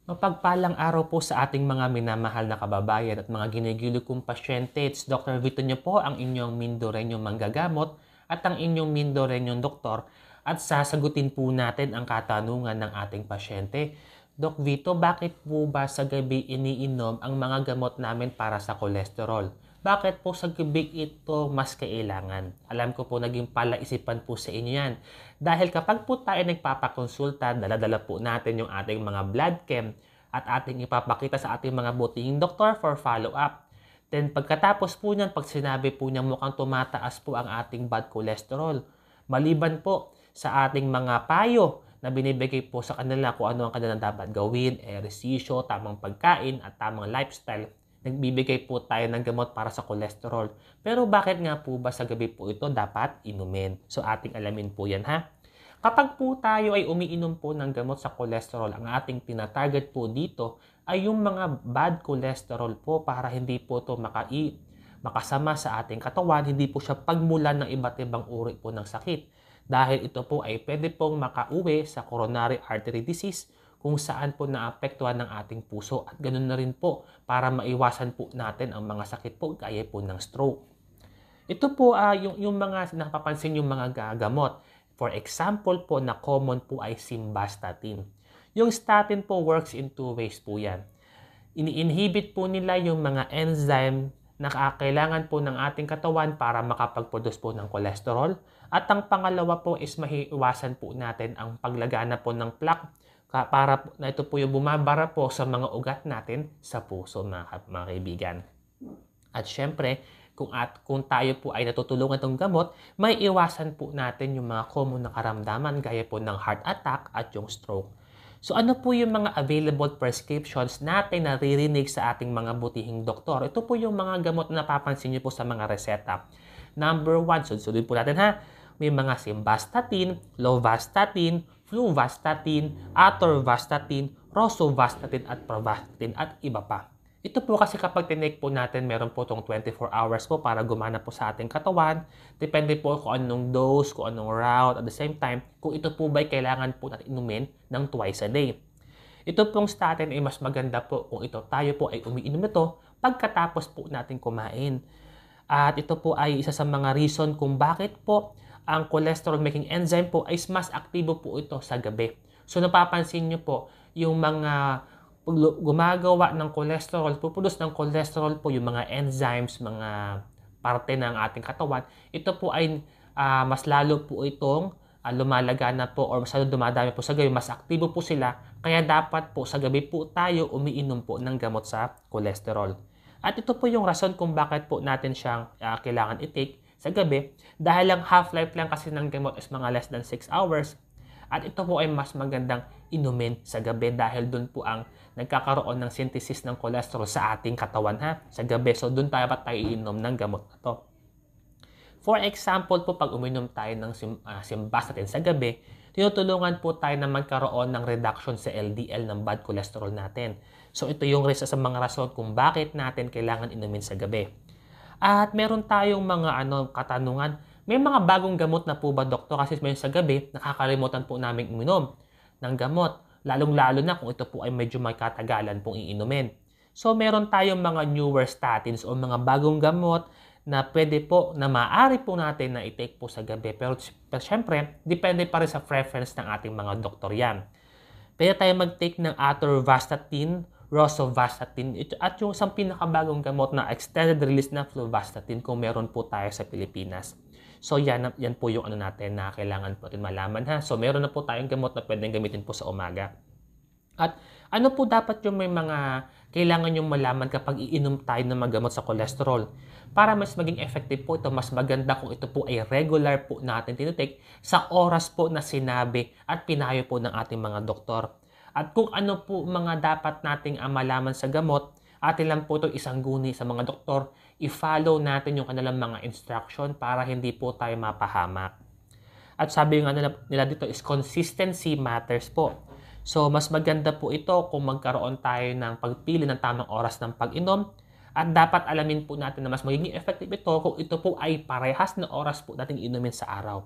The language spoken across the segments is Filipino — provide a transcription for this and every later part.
Mapagpalang araw po sa ating mga minamahal na kababayan at mga ginigilig kong pasyente. It's Dr. Vito niyo po, ang inyong Mindoreño manggagamot at ang inyong Mindoreñong doktor, at sasagutin po natin ang katanungan ng ating pasyente. Doc Vito, bakit po ba sa gabi iniinom ang mga gamot namin para sa kolesterol? Bakit po sa gabi ito mas kailangan? Alam ko po naging palaisipan po sa inyo yan. Dahil kapag po tayo nagpapakonsulta, dala-dala po natin yung ating mga blood chem at ating ipapakita sa ating mga butihing doktor for follow-up. Then pagkatapos po niyan, pag sinabi po niya mukhang tumataas po ang ating bad cholesterol, maliban po sa ating mga payo na binibigay po sa kanila kung ano ang kanilang dapat gawin, ehersisyo, tamang pagkain at tamang lifestyle, nagbibigay po tayo ng gamot para sa cholesterol. Pero bakit nga po ba sa gabi po ito dapat inumin? So ating alamin po yan ha. Kapag po tayo ay umiinom po ng gamot sa cholesterol, ang ating tinatarget po dito ay yung mga bad cholesterol po para hindi po ito makasama sa ating katawan, hindi po siya pagmulan ng iba't ibang uri po ng sakit. Dahil ito po ay pwede pong makauwi sa coronary artery disease kung saan po naapektuhan ng ating puso, at ganoon na rin po para maiwasan po natin ang mga sakit po gaya po ng stroke. Ito po yung mga napapansin yung mga gagamot. For example po na common po ay simvastatin. Yung statin po works in two ways po yan. Ini-inhibit po nila yung mga enzyme na kailangan po ng ating katawan para makapag-produce po ng cholesterol. At ang pangalawa po is maiiwasan po natin ang paglagana po ng plaque para na ito po yung bumabara po sa mga ugat natin sa puso, mga kaibigan. At syempre, kung tayo po ay natutulungan ng gamot, may iwasan po natin yung mga common na karamdaman gaya po ng heart attack at yung stroke. So ano po yung mga available prescriptions natin na naririnig sa ating mga butihing doktor? Ito po yung mga gamot na napapansin niyo po sa mga reseta. Number 1, sunod po natin ha. May mga simvastatin, lovastatin, fluvastatin, atorvastatin, rosuvastatin at pravastatin at iba pa. Ito po kasi kapag tinake po natin, meron po itong 24 hours po para gumana po sa ating katawan. Depende po kung anong dose, kung anong route, at the same time, kung ito po ba'y kailangan po natin inumin ng twice a day. Ito pong statin ay mas maganda po kung tayo po ay umiinom nito pagkatapos po natin kumain. At ito po ay isa sa mga reason kung bakit po ang cholesterol making enzyme po ay mas aktibo po ito sa gabi. So napapansin nyo po, yung mga gumagawa ng cholesterol, pupulos ng cholesterol po, yung mga enzymes, mga parte ng ating katawan, ito po ay mas lalo po itong lumalagana po or mas lalo dumadami po sa gabi, mas aktibo po sila, kaya dapat po sa gabi po tayo umiinom po ng gamot sa cholesterol. At ito po yung rason kung bakit po natin siyang kailangan i-take sa gabi, dahil ang half-life lang kasi ng gamot is mga less than 6 hours. At ito po ay mas magandang inumin sa gabi dahil doon po ang nagkakaroon ng synthesis ng cholesterol sa ating katawan sa gabi. So doon tayo iinom ng gamot na to. For example po, pag uminom tayo ng simvastatin sa gabi, tinutulungan po tayo na magkaroon ng reduction sa LDL ng bad cholesterol natin. So ito yung isa sa mga rason kung bakit natin kailangan inumin sa gabi. At meron tayong mga katanungan. May mga bagong gamot na po ba, doktor? Kasi sa gabi, nakakalimutan po namin uminom ng gamot. Lalong-lalo na kung ito po ay medyo may katagalan pong iinumin. So, meron tayong mga newer statins o mga bagong gamot na pwede po, na maaari po natin na i-take po sa gabi. Pero syempre, depende pa rin sa preference ng ating mga doktor yan. Pwede tayo mag-take ng atorvastatin, rosuvastatin, at yung isang pinakabagong gamot na extended release na fluvastatin kung meron po tayo sa Pilipinas. So yan po yung natin na kailangan po natin malaman So meron na po tayong gamot na pwedeng gamitin po sa umaga. At ano po dapat yung may mga kailangan yung malaman kapag iinom tayo ng mga gamot sa cholesterol? Para mas maging effective po ito, mas maganda kung ito po ay regular po natin tinitake sa oras po na sinabi at pinayo po ng ating mga doktor. At kung ano po mga dapat nating malaman sa gamot, atin lang po ito isang guni sa mga doktor, i-follow natin yung kanilang mga instruction para hindi po tayo mapahamak. At sabi nga nila dito is consistency matters po. So mas maganda po ito kung magkaroon tayo ng pagpili ng tamang oras ng pag-inom, at dapat alamin po natin na mas magiging effective ito kung ito po ay parehas na oras po nating inumin sa araw.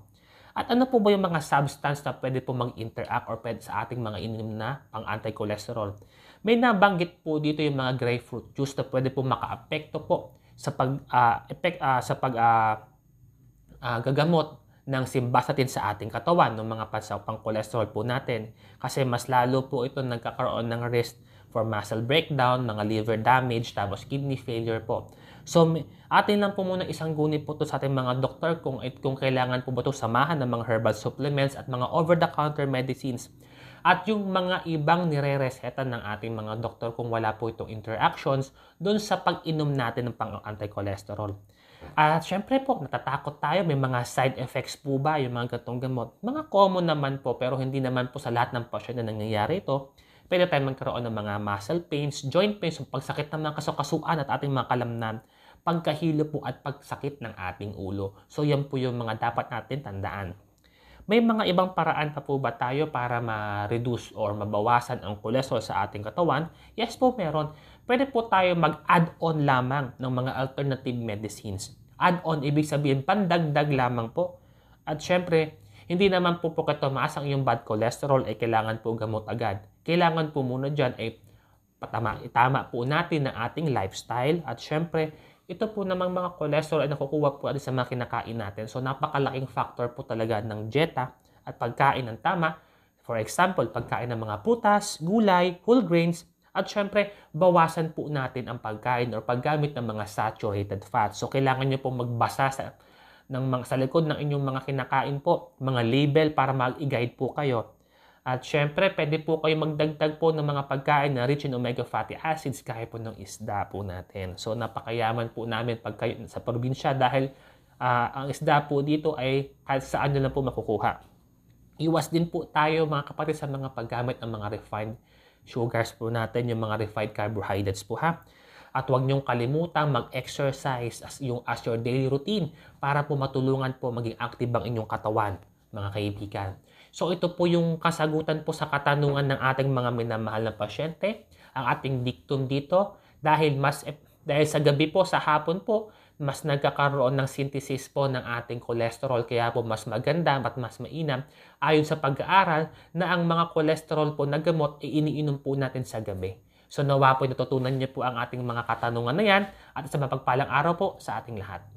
At ano po ba yung mga substance na pwede po mag-interact or pwede sa ating mga ininom na pang anti-cholesterol? May nabanggit po dito yung mga grapefruit juice na pwede po maka-apekto po sa gagamot ng simvastatin sa ating katawan ng mga pang cholesterol po natin. Kasi mas lalo po ito nagkakaroon ng risk for muscle breakdown, mga liver damage, tapos kidney failure po. So, atin lang po muna isang guni po to sa ating mga doktor kung kailangan po ba ito samahan ng mga herbal supplements at mga over-the-counter medicines. At yung mga ibang nire-reseta ng ating mga doktor kung wala po itong interactions doon sa pag-inom natin ng pang-anti-cholesterol. At syempre po, natatakot tayo, may mga side effects po ba yung mga gatong gamot? Mga common naman po, pero hindi naman po sa lahat ng pasyente na nangyayari ito. Pwede tayo magkaroon ng mga muscle pains, joint pains, pagsakit ng mga kasukasuan at ating mga kalamnan, pagkahilo po at pagsakit ng ating ulo. So yan po yung mga dapat natin tandaan. May mga ibang paraan pa po ba tayo para ma-reduce or mabawasan ang cholesterol sa ating katawan? Yes po, meron. Pwede po tayo mag-add-on lamang ng mga alternative medicines. Add-on, ibig sabihin, pandagdag lamang po. At syempre, hindi naman po tumaas ang iyong bad cholesterol ay kailangan po gamot agad. Kailangan po muna dyan ay itama po natin ang ating lifestyle. At syempre, ito po namang mga cholesterol ay nakukuha po sa mga kinakain natin. So, napakalaking factor po talaga ng dieta at pagkain ng tama. For example, pagkain ng mga prutas, gulay, whole grains, at syempre, bawasan po natin ang pagkain or paggamit ng mga saturated fats. So, kailangan nyo po magbasa sa likod ng inyong mga kinakain po, mga label para mag-i-guide po kayo. At syempre, pwede po kayo magdagdag po ng mga pagkain na rich in omega fatty acids kaya po ng isda po natin. So, napakayaman po namin sa probinsya dahil ang isda po dito ay kahit saan nyo lang po makukuha. Iwas din po tayo mga kapatid sa mga paggamit ng mga refined sugars po natin, yung mga refined carbohydrates po ha. At huwag niyong kalimutan mag-exercise as your daily routine para po matulungan po maging active ang inyong katawan, mga kaibigan. So ito po yung kasagutan po sa katanungan ng ating mga minamahal na pasyente. Ang ating dictum dito dahil sa gabi po, sa hapon po, mas nagkakaroon ng synthesis po ng ating cholesterol kaya po mas maganda at mas mainam ayon sa pag-aaral na ang mga cholesterol po na gamot ay iniinom po natin sa gabi. So nawa po natutunan niyo po ang ating mga katanungan na yan at sa mapagpalang araw po sa ating lahat.